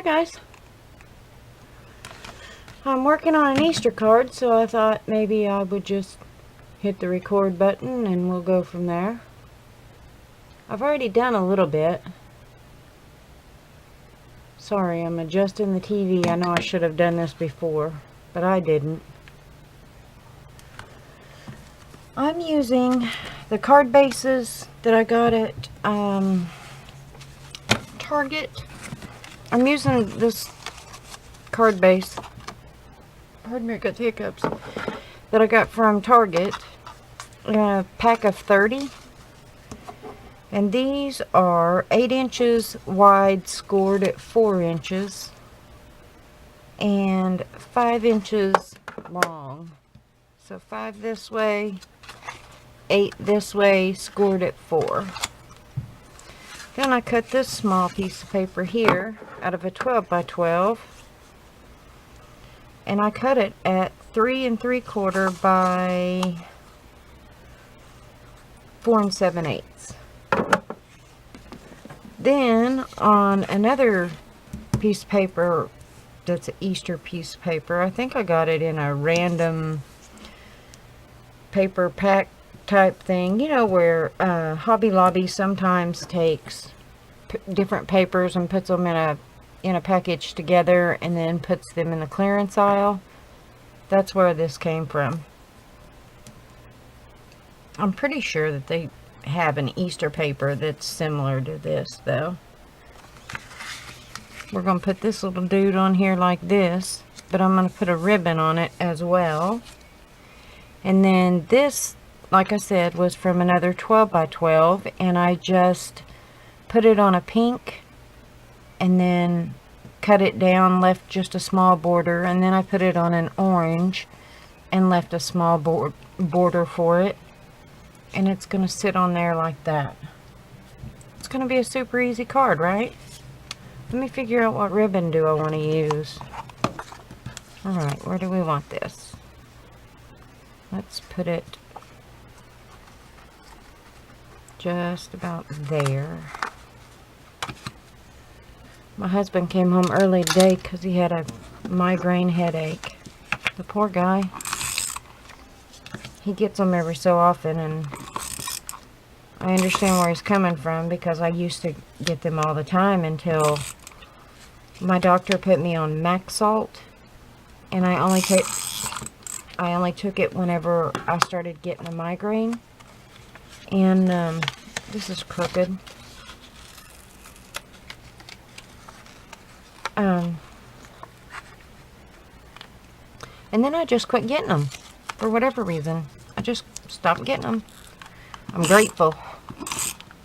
guys. I'm working on an Easter card, so I thought maybe I would just hit the record button and we'll go from there. I've already done a little bit. Sorry, I'm adjusting the TV. I know I should have done this before, but I didn't. I'm using the card bases that I got at Target. I'm using this card base, pardon me, I got the hiccups, that I got from Target, a pack of 30. And these are 8 inches wide, scored at 4 inches, and 5 inches long. So 5 this way, 8 this way, scored at 4. Then I cut this small piece of paper here out of a 12 by 12. And I cut it at 3 3/4 by 4 7/8. Then on another piece of paper that's an Easter piece of paper, I think I got it in a random paper pack type thing, you know, where Hobby Lobby sometimes takes different papers and puts them in a package together and then puts them in the clearance aisle. That's where this came from. I'm pretty sure that they have an Easter paper that's similar to this, though. We're going to put this little dude on here like this, but I'm going to put a ribbon on it as well. And then this, like I said, was from another 12 by 12, and I just put it on a pink and then cut it down, left just a small border, and then I put it on an orange and left a small border for it. And it's going to sit on there like that. It's going to be a super easy card, right? Let me figure out what ribbon do I want to use. Alright, where do we want this? Let's put it just about there. My husband came home early today because he had a migraine headache. The poor guy. He gets them every so often, and I understand where he's coming from because I used to get them all the time until my doctor put me on Maxalt, and I only took it whenever I started getting a migraine. And this is crooked. And then I just quit getting them for whatever reason. I just stopped getting them. I'm grateful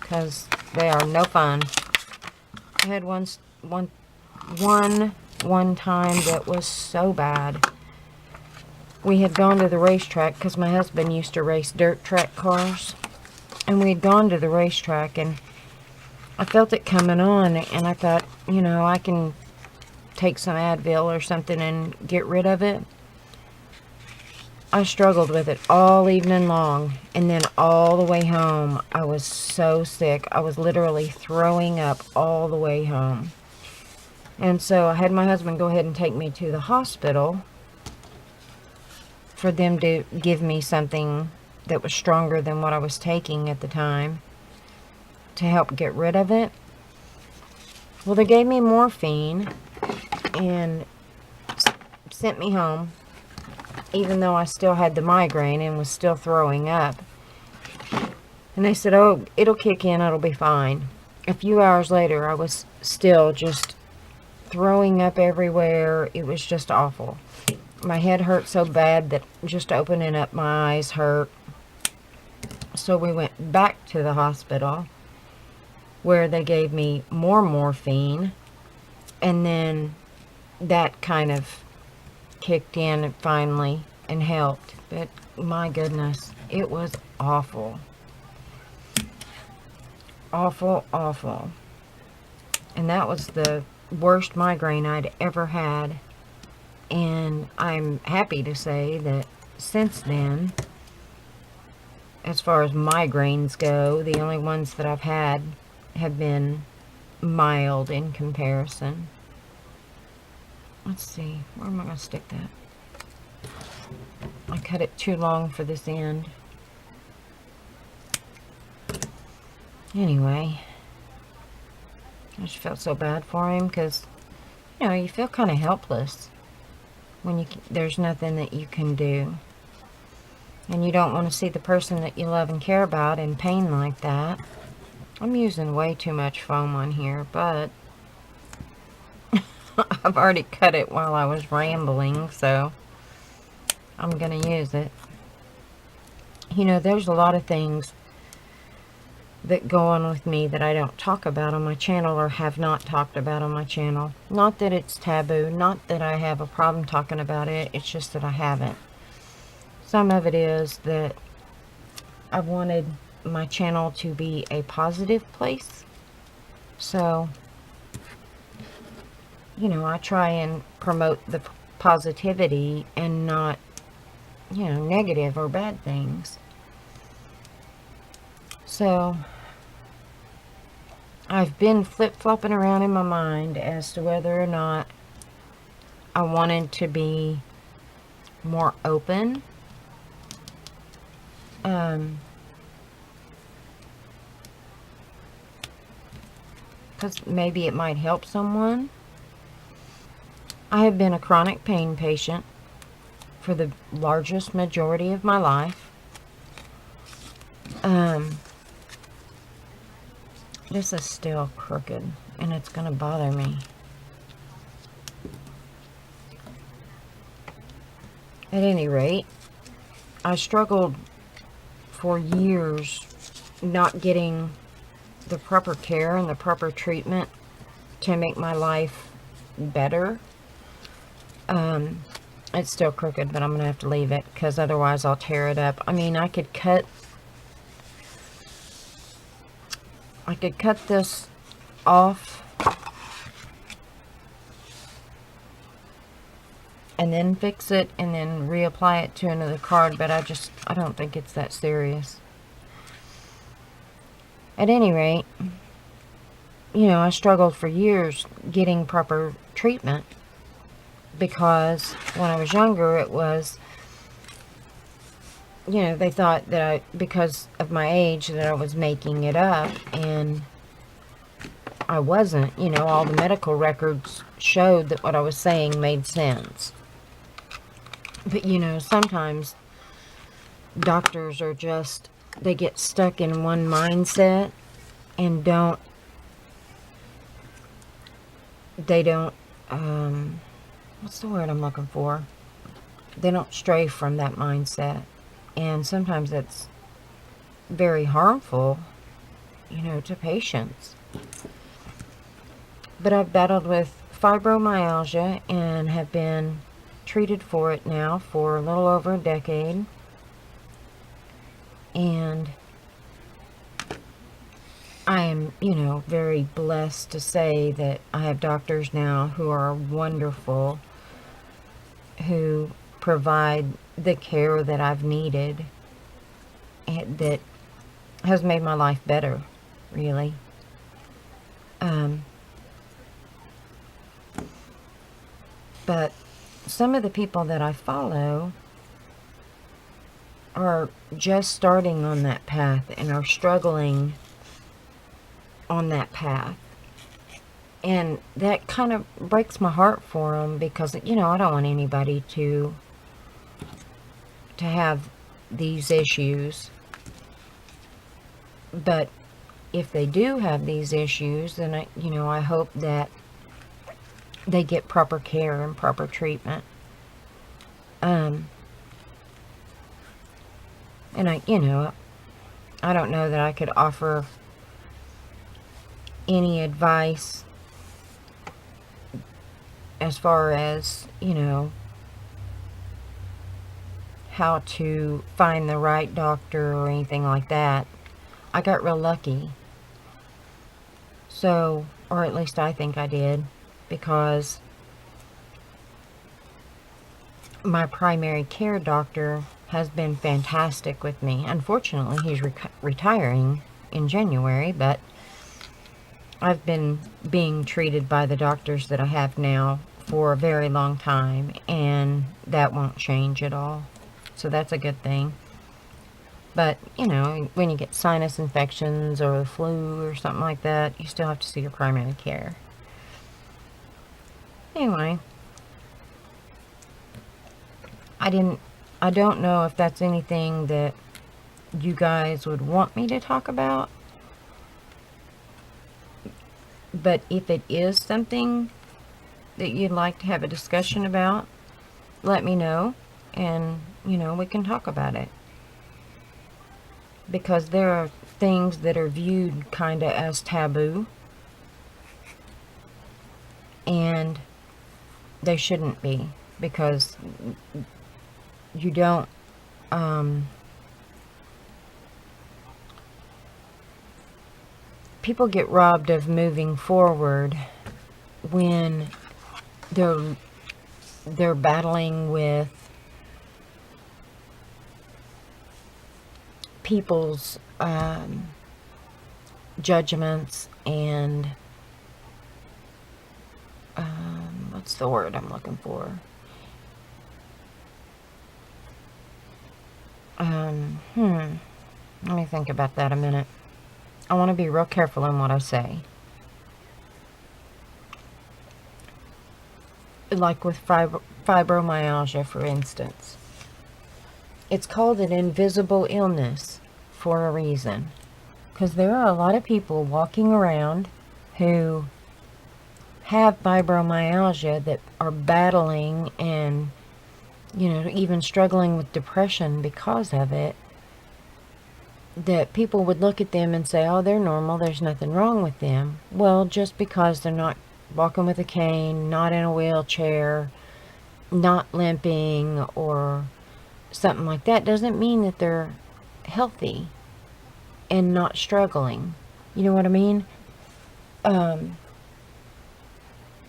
because they are no fun. I had one time that was so bad. We had gone to the racetrack because my husband used to race dirt track cars, and we had gone to the racetrack, and I felt it coming on, and I thought, you know, I can take some Advil or something and get rid of it. I struggled with it all evening long, and then all the way home I was so sick. I was literally throwing up all the way home. And so I had my husband go ahead and take me to the hospital for them to give me something that was stronger than what I was taking at the time to help get rid of it. Well, they gave me morphine and sent me home, even though I still had the migraine and was still throwing up. And they said, oh, it'll kick in, it'll be fine. A few hours later, I was still just throwing up everywhere. It was just awful. My head hurt so bad that just opening up my eyes hurt. So we went back to the hospital, where they gave me more morphine, and then that kind of kicked in finally and helped. But my goodness, it was awful. Awful, awful. And that was the worst migraine I'd ever had. And I'm happy to say that since then, as far as migraines go, the only ones that I've had have been mild in comparison. let's see, where am I going to stick that? I cut it too long for this end. Anyway, I just felt so bad for him because, you know, you feel kind of helpless when there's nothing that you can do. And you don't want to see the person that you love and care about in pain like that. I'm using way too much foam on here, but I've already cut it while I was rambling, so I'm going to use it. You know, there's a lot of things that go on with me that I don't talk about on my channel, or have not talked about on my channel. Not that it's taboo, not that I have a problem talking about it, it's just that I haven't. Some of it is that I wanted my channel to be a positive place. So, you know, I try and promote the positivity and not, you know, negative or bad things. So, I've been flip-flopping around in my mind as to whether or not I wanted to be more open. Because maybe it might help someone. I have been a chronic pain patient for the largest majority of my life. This is still crooked, and it's going to bother me. At any rate, I struggled for years not getting the proper care and the proper treatment to make my life better. It's still crooked, but I'm going to have to leave it because otherwise I'll tear it up. I mean, I could cut this off and then fix it and then reapply it to another card, but I don't think it's that serious. At any rate, you know, I struggled for years getting proper treatment because when I was younger, it was, you know, they thought that because of my age, that I was making it up, and I wasn't. You know, all the medical records showed that what I was saying made sense. But, you know, sometimes doctors are just, they get stuck in one mindset and they don't, what's the word I'm looking for? They don't stray from that mindset. And sometimes that's very harmful, you know, to patients. But I've battled with fibromyalgia and have been treated for it now for a little over a decade. And I am, you know, very blessed to say that I have doctors now who are wonderful, who provide the care that I've needed, and that has made my life better, really. But some of the people that I follow are just starting on that path and are struggling on that path. And that kind of breaks my heart for them because, you know, I don't want anybody to have these issues. But if they do have these issues, then I hope that they get proper care and proper treatment. And I don't know that I could offer any advice as far as, you know, how to find the right doctor or anything like that. I got real lucky. So, or at least I think I did, because my primary care doctor has been fantastic with me. Unfortunately, he's retiring in January, but I've been being treated by the doctors that I have now for a very long time, and that won't change at all. So that's a good thing. But, you know, when you get sinus infections or the flu or something like that, you still have to see your primary care. Anyway, I don't know if that's anything that you guys would want me to talk about. But if it is something that you'd like to have a discussion about, let me know, and, you know, we can talk about it. Because there are things that are viewed kind of as taboo, and they shouldn't be, because you don't, people get robbed of moving forward when they're battling with people's judgments and what's the word I'm looking for? Let me think about that a minute. I want to be real careful in what I say. Like with fibromyalgia, for instance. It's called an invisible illness for a reason. Because there are a lot of people walking around who have fibromyalgia that are battling and, you know, even struggling with depression because of it, that people would look at them and say, oh, they're normal, there's nothing wrong with them. Well, just because they're not walking with a cane, not in a wheelchair, not limping, or something like that, doesn't mean that they're healthy and not struggling. You know what I mean?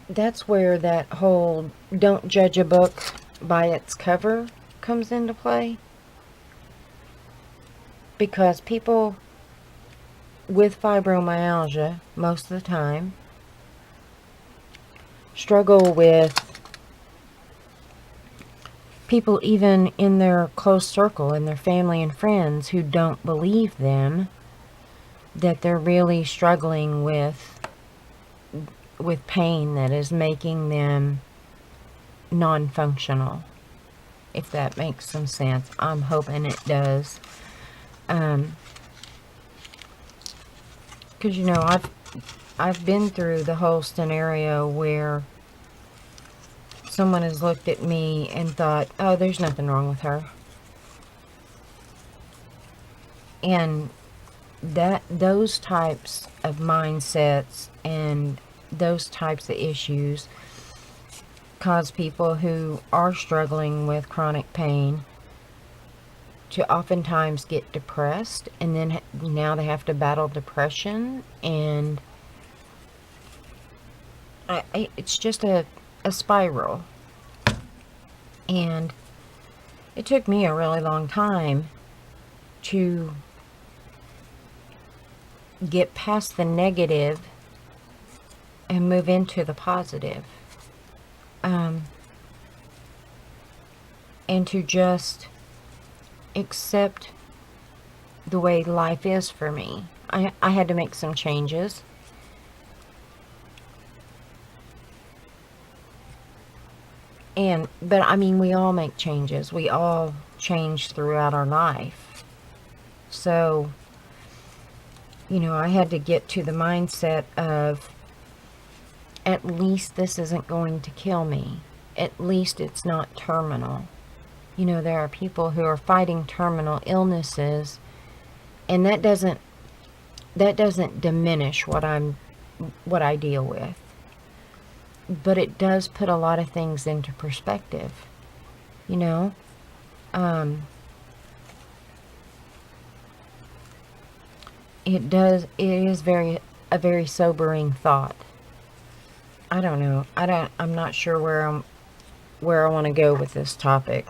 That's where that whole don't judge a book by its cover comes into play. Because people with fibromyalgia, most of the time, struggle with people even in their close circle, in their family and friends, who don't believe them, that they're really struggling with pain that is making them non-functional. If that makes some sense. I'm hoping it does. Because, you know, I've been through the whole scenario where someone has looked at me and thought, oh, there's nothing wrong with her. And those types of mindsets and those types of issues cause people who are struggling with chronic pain to oftentimes get depressed, and then now they have to battle depression, and it's just a spiral. And it took me a really long time to get past the negative and move into the positive. And to just accept the way life is for me. I had to make some changes. But I mean, we all make changes. We all change throughout our life. So, you know, I had to get to the mindset of, at least this isn't going to kill me. At least it's not terminal. You know, there are people who are fighting terminal illnesses, and that doesn't diminish what I deal with. But it does put a lot of things into perspective. You know? It is a very sobering thought. I don't know. I'm not sure where I want to go with this topic.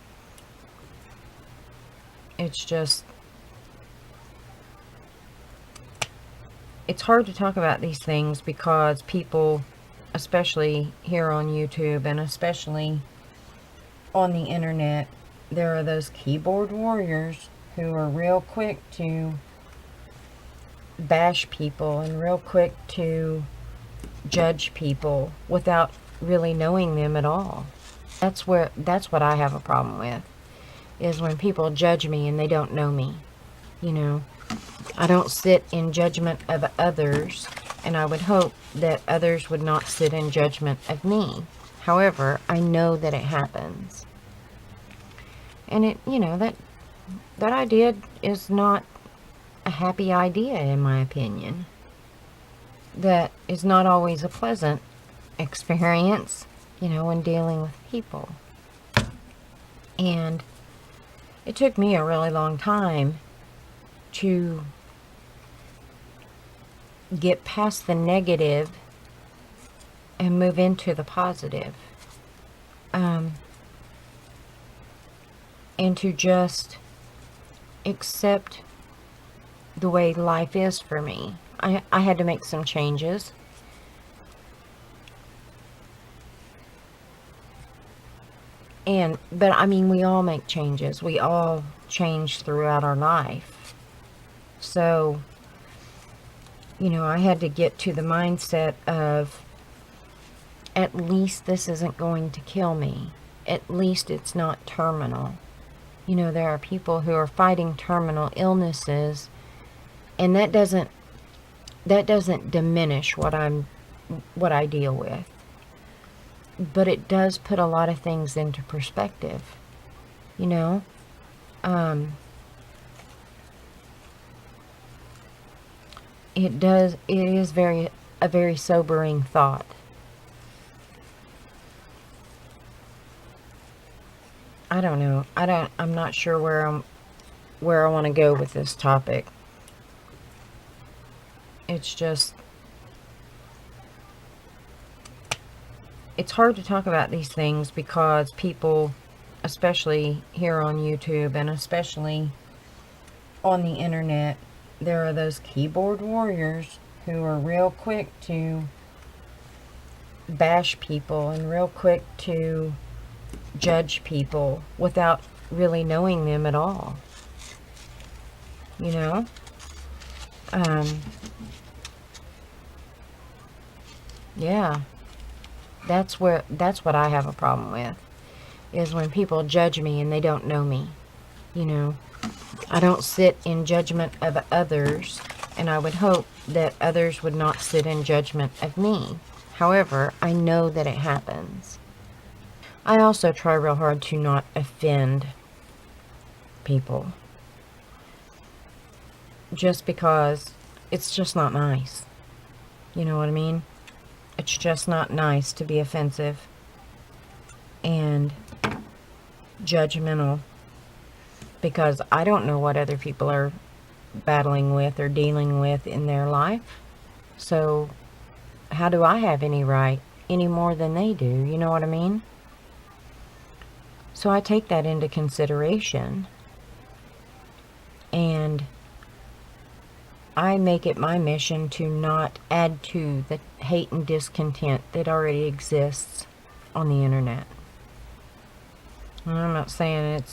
It's just, it's hard to talk about these things because people especially here on YouTube and especially on the internet, there are those keyboard warriors who are real quick to bash people and real quick to judge people without really knowing them at all. That's what I have a problem with, is when people judge me and they don't know me. You know, I don't sit in judgment of others, and I would hope that others would not sit in judgment of me. However, I know that it happens. And that idea is not a happy idea, in my opinion. That is not always a pleasant experience, when dealing with people. And it took me a really long time to get past the negative and move into the positive. And to just accept the way life is for me. I had to make some changes. But I mean, we all make changes. We all change throughout our life. So, I had to get to the mindset of, at least this isn't going to kill me. At least it's not terminal. There are people who are fighting terminal illnesses, and that doesn't diminish what I deal with. But it does put a lot of things into perspective. It is a very sobering thought. I don't know. I'm not sure where I want to go with this topic. It's just, it's hard to talk about these things because people, especially here on YouTube and especially on the internet, there are those keyboard warriors who are real quick to bash people and real quick to judge people without really knowing them at all. Yeah, that's what I have a problem with, is when people judge me and they don't know me. I don't sit in judgment of others, and I would hope that others would not sit in judgment of me. However, I know that it happens. I also try real hard to not offend people, just because it's just not nice. You know what I mean? It's just not nice to be offensive and judgmental, because I don't know what other people are battling with or dealing with in their life. So how do I have any right any more than they do? You know what I mean? So I take that into consideration, and I make it my mission to not add to the hate and discontent that already exists on the internet. And I'm not saying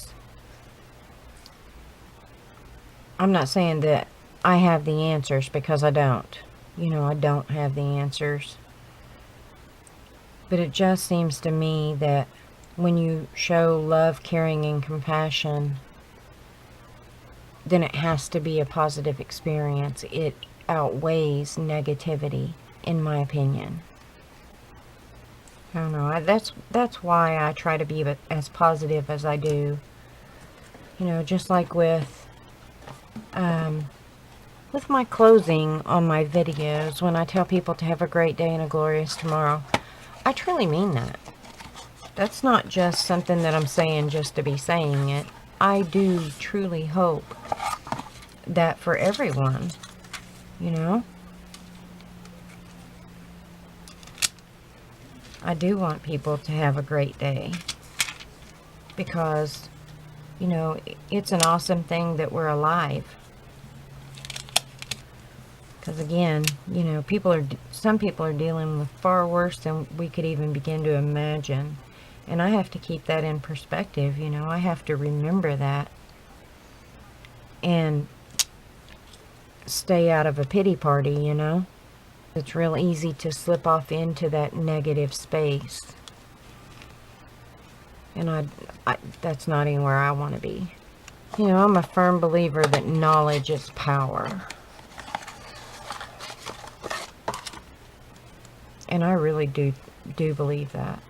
that I have the answers, because I don't. I don't have the answers. But it just seems to me that when you show love, caring, and compassion, then it has to be a positive experience. It outweighs negativity, in my opinion. I don't know. That's why I try to be as positive as I do. Just like with my closing on my videos, when I tell people to have a great day and a glorious tomorrow, I truly mean that. That's not just something that I'm saying just to be saying it. I do truly hope that for everyone, I do want people to have a great day, because, it's an awesome thing that we're alive. Because again, you know, some people are dealing with far worse than we could even begin to imagine. And I have to keep that in perspective, you know. I have to remember that. And stay out of a pity party, you know. It's real easy to slip off into that negative space. And that's not anywhere I want to be. You know, I'm a firm believer that knowledge is power. And I really do believe that.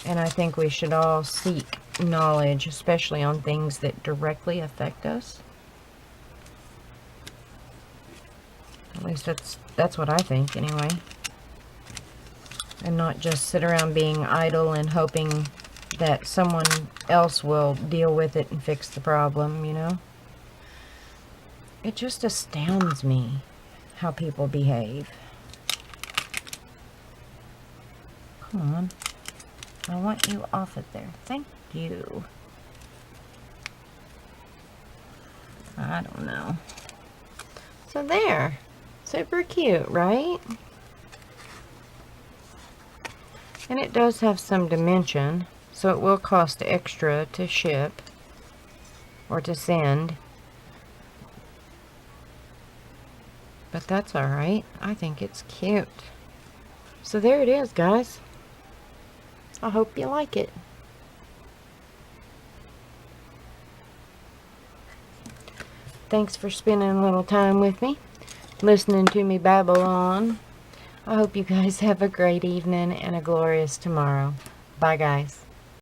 And I think we should all seek knowledge, especially on things that directly affect us. At least that's what I think, anyway. And not just sit around being idle and hoping that someone else will deal with it and fix the problem, you know? It just astounds me how people behave. Come on. I want you off of there. Thank you. I don't know. So there. Super cute, right? And it does have some dimension, so it will cost extra to ship or to send. But that's alright. I think it's cute. So there it is, guys. I hope you like it. Thanks for spending a little time with me, listening to me babble on. I hope you guys have a great evening and a glorious tomorrow. Bye, guys.